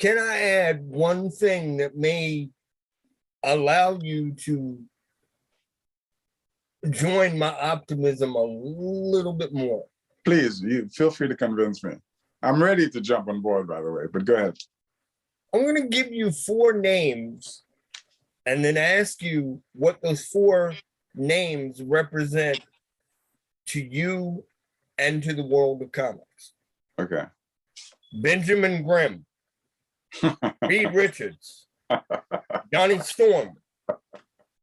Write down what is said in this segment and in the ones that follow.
Can I add one thing that may allow you to join my optimism a little bit more? Please, you feel free to convince me. I'm ready to jump on board, by the way, but go ahead. I'm going to give you 4 names and then ask you what those 4 names represent to you and to the world of comics. Okay. Benjamin Grimm, Reed Richards, Johnny Storm,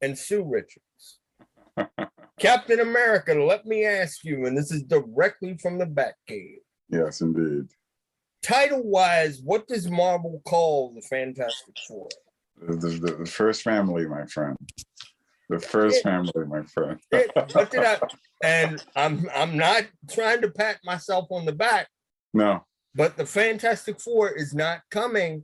and Sue Richards. Captain America, let me ask you, and this is directly from the Batcave. Yes, indeed. Title-wise, what does Marvel call the Fantastic Four? The first family, my friend. The first family, my friend. What did I? And I'm not trying to pat myself on the back. No. But the Fantastic Four is not coming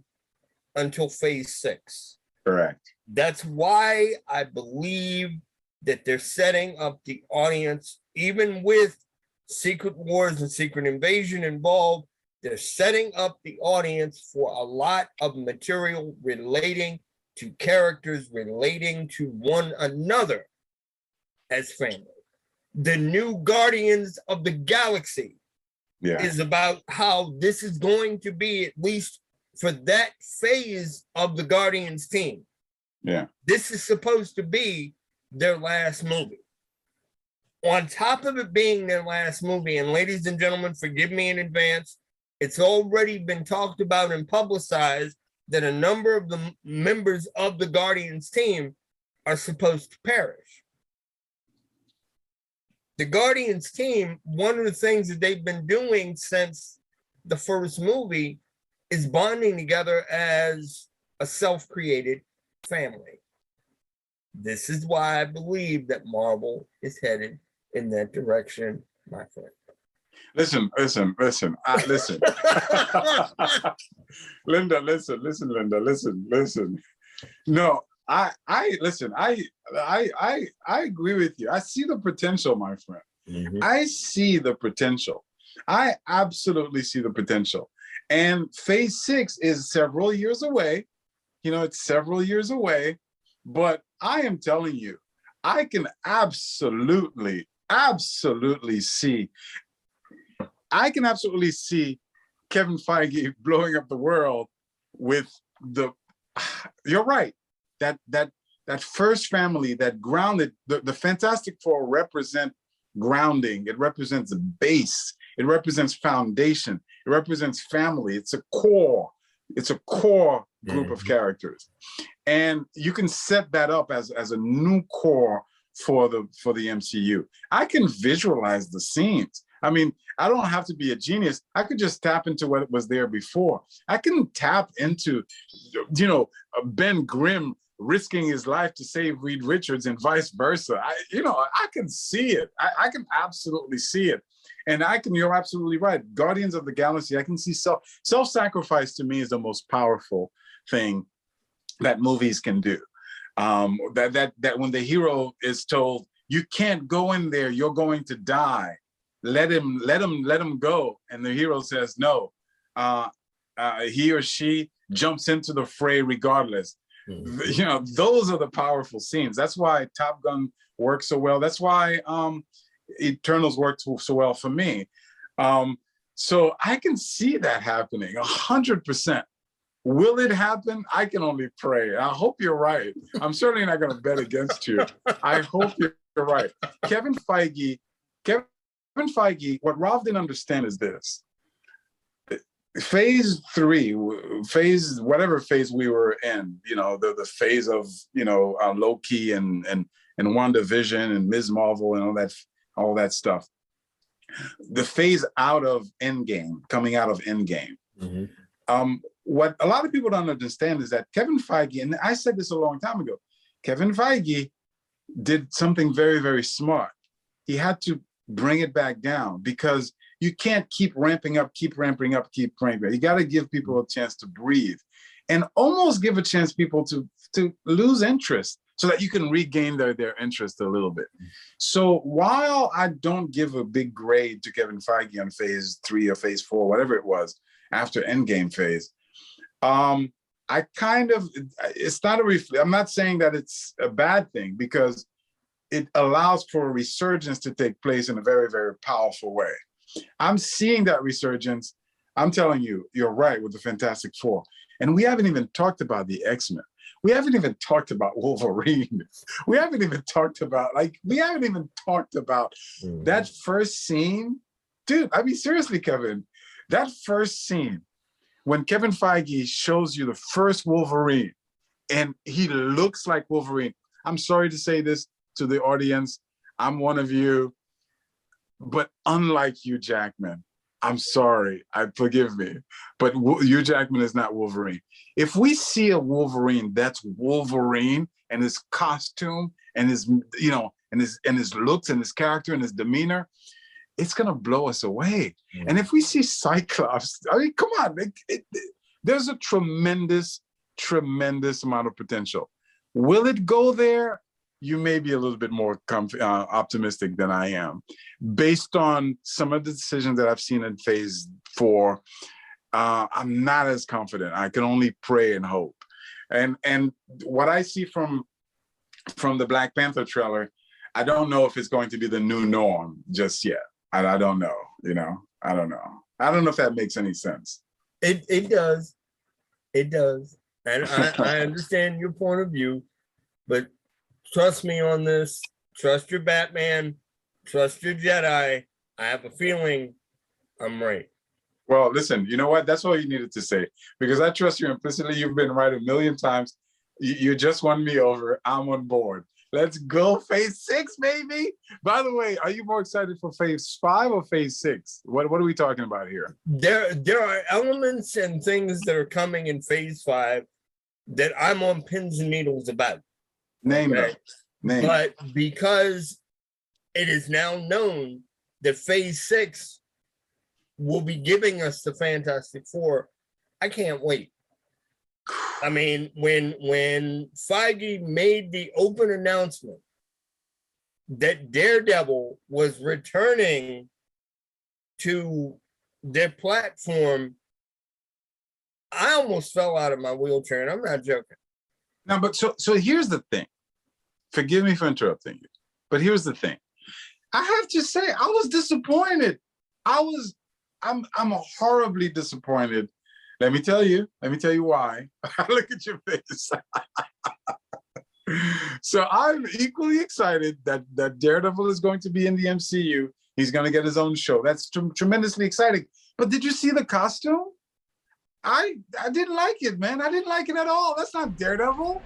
until Phase 6. Correct. That's why I believe that they're setting up the audience, even with Secret Wars and Secret Invasion involved. They're setting up the audience for a lot of material relating to characters, relating to one another as family. The new Guardians of the Galaxy is about how this is going to be, at least for that phase of the Guardians team. Yeah. This is supposed to be their last movie. On top of it being their last movie, and ladies and gentlemen, forgive me in advance, it's already been talked about and publicized that a number of the members of the Guardians team are supposed to perish. The Guardians team, one of the things that they've been doing since the first movie is bonding together as a self-created family. This is why I believe that Marvel is headed in that direction, my friend. Listen. Linda, listen. No, I agree with you. I see the potential, my friend. Mm-hmm. I see the potential. I absolutely see the potential. And Phase 6 is several years away. You know, it's several years away. But I am telling you, I can absolutely see. I can absolutely see Kevin Feige blowing up the world with the. You're right. That first family, that grounded, the Fantastic Four represent grounding. It represents a base. It represents foundation. It represents family. It's a core. It's a core group of characters, and you can set that up as a new core for the MCU. I can visualize the scenes. I mean, I don't have to be a genius. I could just tap into what was there before. I can tap into, Ben Grimm risking his life to save Reed Richards and vice versa. I can see it. I can absolutely see it. And you're absolutely right. Guardians of the Galaxy, I can see self-sacrifice to me is the most powerful thing that movies can do. That when the hero is told, you can't go in there, you're going to die. Let him go. And the hero says, no. He or she jumps into the fray regardless. Mm-hmm. Those are the powerful scenes. That's why Top Gun works so well. That's why Eternals worked so well for me. So I can see that happening 100%. Will it happen? I can only pray. I hope you're right. I'm certainly not going to bet against you. I hope you're right. Kevin Feige, what Ralph didn't understand is this. Phase 3, whatever phase we were in, the phase of, Loki and WandaVision and Ms. Marvel and all that stuff. The phase out of Endgame, coming out of Endgame. Mm-hmm. What a lot of people don't understand is that Kevin Feige, and I said this a long time ago, Kevin Feige did something very, very smart. He had to bring it back down because you can't keep ramping up. You got to give people a chance to breathe and almost give a chance people to lose interest so that you can regain their interest a little bit. So while I don't give a big grade to Kevin Feige on phase 3 or phase 4, whatever it was, after Endgame phase, I kind of, it's not I'm not saying that it's a bad thing, because it allows for a resurgence to take place in a very, very powerful way. I'm seeing that resurgence. I'm telling you, you're right with the Fantastic Four. And we haven't even talked about the X-Men. We haven't even talked about Wolverine. We haven't even talked about, that first scene. Dude, I mean, seriously, Kevin, that first scene, when Kevin Feige shows you the first Wolverine and he looks like Wolverine. I'm sorry to say this to the audience. I'm one of you, but unlike Hugh Jackman, I'm sorry, forgive me, but Hugh Jackman is not Wolverine. If we see a Wolverine that's Wolverine, and his costume and his, and his looks and his character and his demeanor, it's gonna blow us away. And if we see Cyclops, I mean, come on, there's a tremendous, tremendous amount of potential. Will it go there? You may be a little bit more optimistic than I am, based on some of the decisions that I've seen in Phase 4. I'm not as confident. I can only pray and hope. And what I see from the Black Panther trailer, I don't know if it's going to be the new norm just yet. I don't know. I don't know. I don't know if that makes any sense. It does. It does. And I understand your point of view, but trust me on this. Trust your Batman. Trust your Jedi. I have a feeling I'm right. Well, listen, you know what? That's all you needed to say, because I trust you implicitly. You've been right a million times. You just won me over. I'm on board. Let's go Phase 6, baby. By the way, are you more excited for Phase 5 or Phase 6? What are we talking about here? There are elements and things that are coming in Phase 5 that I'm on pins and needles about. Name them. But because it is now known that Phase 6 will be giving us the Fantastic Four, I can't wait. I mean, when Feige made the open announcement that Daredevil was returning to their platform, I almost fell out of my wheelchair, and I'm not joking. No, but so here's the thing. Forgive me for interrupting you, but here's the thing. I have to say, I was disappointed. I'm horribly disappointed. Let me tell you why. Look at your face. So I'm equally excited that Daredevil is going to be in the MCU. He's going to get his own show. That's tremendously exciting. But did you see the costume? I didn't like it, man. I didn't like it at all. That's not Daredevil.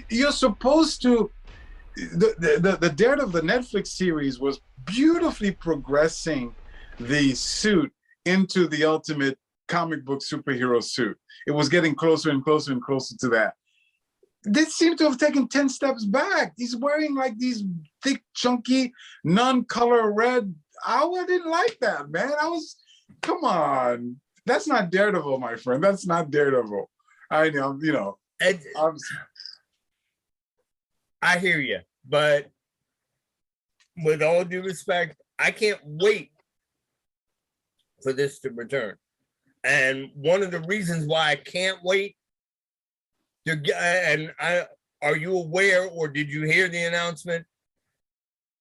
You're supposed to. The Daredevil, the Netflix series, was beautifully progressing the suit into the ultimate comic book superhero suit. It was getting closer and closer and closer to that. They seem to have taken 10 steps back. He's wearing like these thick, chunky, non-color red. I didn't like that, man. Come on. That's not Daredevil, my friend. That's not Daredevil. I know, I hear you, but with all due respect, I can't wait for this to return. And one of the reasons why I can't wait, are you aware, or did you hear the announcement?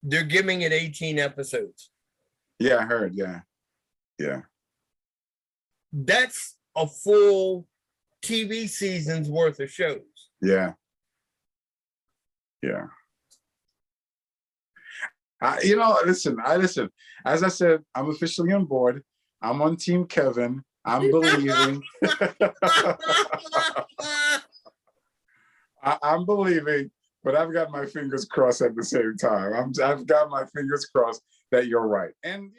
They're giving it 18 episodes. Yeah, I heard. Yeah. That's a full TV season's worth of shows. Yeah. Listen. As I said, I'm officially on board. I'm on Team Kevin. I'm believing. I'm believing, but I've got my fingers crossed at the same time. I've got my fingers crossed that you're right. And